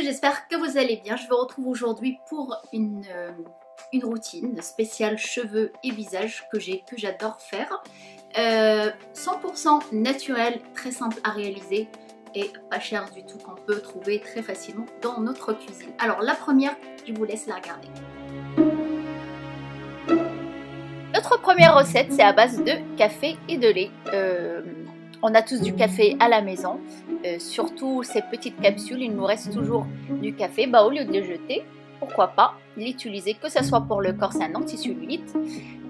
j'espère que vous allez bien. Je vous retrouve aujourd'hui pour une routine spéciale cheveux et visage que j'adore faire. 100% naturel, très simple à réaliser et pas cher du tout, qu'on peut trouver très facilement dans notre cuisine. Alors la première, je vous laisse la regarder. Notre première recette, c'est à base de café et de lait. On a tous du café à la maison, surtout ces petites capsules, il nous reste toujours du café. Au lieu de le jeter, pourquoi pas l'utiliser, que ce soit pour le corps, c'est un anti-cellulite.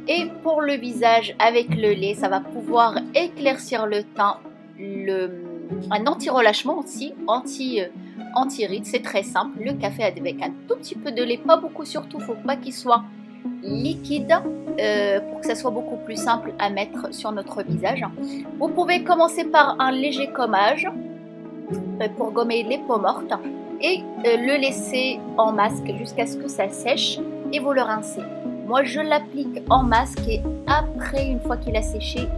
Et pour le visage, avec le lait, ça va pouvoir éclaircir le teint, un anti-relâchement aussi, anti-ride, c'est très simple. Le café avec un tout petit peu de lait, pas beaucoup surtout, faut pas qu'il soit liquide pour que ça soit beaucoup plus simple à mettre sur notre visage. Vous pouvez commencer par un léger gommage pour gommer les peaux mortes et le laisser en masque jusqu'à ce que ça sèche et vous le rincez. Moi je l'applique en masque et après, une fois qu'il a séché,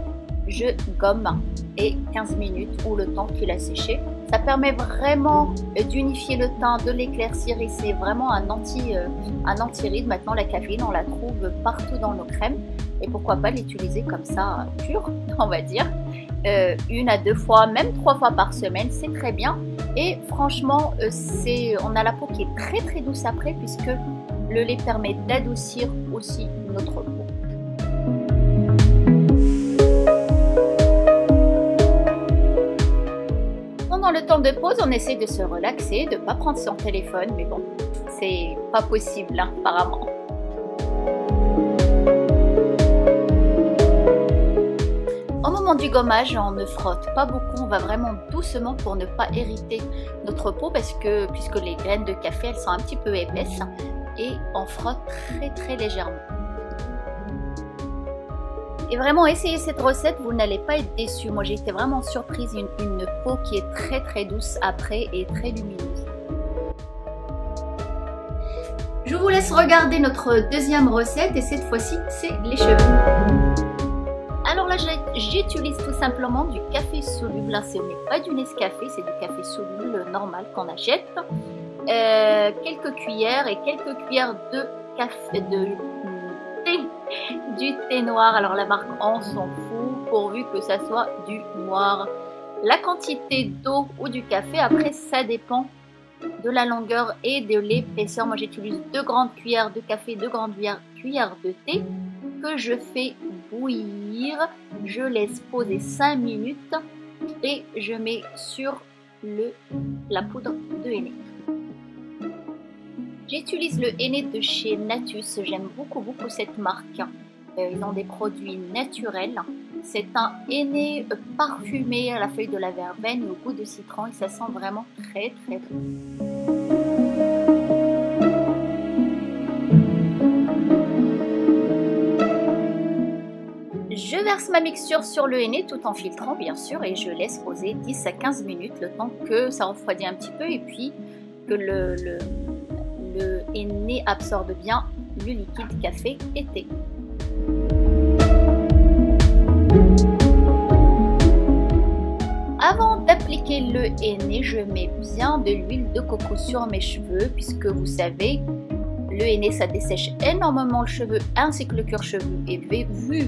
je gomme et 15 minutes ou le temps qu'il a séché. Ça permet vraiment d'unifier le teint, de l'éclaircir et c'est vraiment un anti-ride. Maintenant la caféine, on la trouve partout dans nos crèmes et pourquoi pas l'utiliser comme ça pure, on va dire. 1 à 2 fois, même 3 fois par semaine, c'est très bien. Et franchement, on a la peau qui est très très douce après puisque le lait permet d'adoucir aussi notre peau. Pendant le temps de pause, on essaie de se relaxer, de ne pas prendre son téléphone, mais bon, c'est pas possible hein, apparemment. Au moment du gommage, on ne frotte pas beaucoup, on va vraiment doucement pour ne pas irriter notre peau puisque les graines de café, elles sont un petit peu épaisses et on frotte très très légèrement. Et vraiment, essayez cette recette, vous n'allez pas être déçus. Moi, j'ai été vraiment surprise, une peau qui est très très douce après et très lumineuse. Je vous laisse regarder notre deuxième recette et cette fois-ci, c'est les cheveux. Alors là, j'utilise tout simplement du café soluble. Là, ce n'est pas du Nescafé, c'est du café soluble normal qu'on achète. Quelques cuillères et quelques cuillères de café, du thé noir. Alors la marque, on s'en fout pourvu que ça soit du noir. La quantité d'eau ou du café, après ça dépend de la longueur et de l'épaisseur. Moi j'utilise 2 grandes cuillères de café, 2 grandes cuillères de thé que je fais bouillir. Je laisse poser 5 minutes et je mets sur la poudre de henné. J'utilise le henné de chez Natus, j'aime beaucoup cette marque. Ils ont des produits naturels. C'est un henné parfumé à la feuille de la verveine et au goût de citron et ça sent vraiment très très bon. Je verse ma mixture sur le henné tout en filtrant bien sûr et je laisse poser 10 à 15 minutes le temps que ça refroidit un petit peu et puis que le henné absorbe bien le liquide café et thé. Avant d'appliquer le henné, je mets bien de l'huile de coco sur mes cheveux puisque vous savez, le henné ça dessèche énormément le cheveu ainsi que le cuir chevelu et vu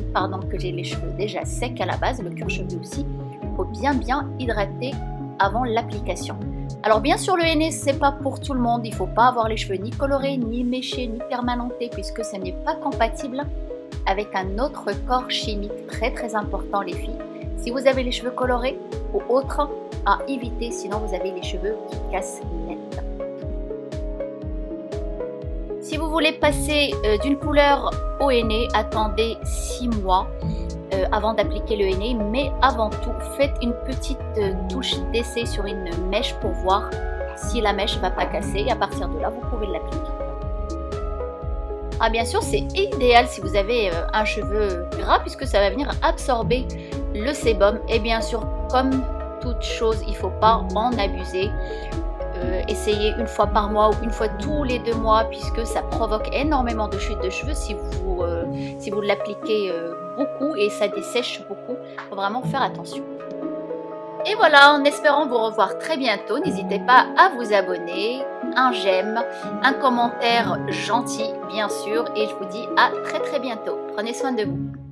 que j'ai les cheveux déjà secs à la base, le cuir chevelu aussi, il faut bien hydrater avant l'application. Alors bien sûr le henné c'est pas pour tout le monde, il faut pas avoir les cheveux ni colorés, ni méchés, ni permanentés puisque ce n'est pas compatible avec un autre corps chimique très très important les filles. Si vous avez les cheveux colorés ou autres, à éviter sinon vous avez les cheveux qui cassent net. Si vous voulez passer d'une couleur au henné, attendez 6 mois. Avant d'appliquer le henné, mais avant tout faites une petite touche d'essai sur une mèche pour voir si la mèche ne va pas casser et à partir de là vous pouvez l'appliquer. Bien sûr c'est idéal si vous avez un cheveu gras puisque ça va venir absorber le sébum et bien sûr comme toute chose il ne faut pas en abuser. Essayez 1 fois par mois ou 1 fois tous les 2 mois puisque ça provoque énormément de chute de cheveux si vous l'appliquez beaucoup et ça dessèche beaucoup. Il faut vraiment faire attention. Et voilà, en espérant vous revoir très bientôt, n'hésitez pas à vous abonner, un j'aime, un commentaire gentil bien sûr, et je vous dis à très bientôt. Prenez soin de vous.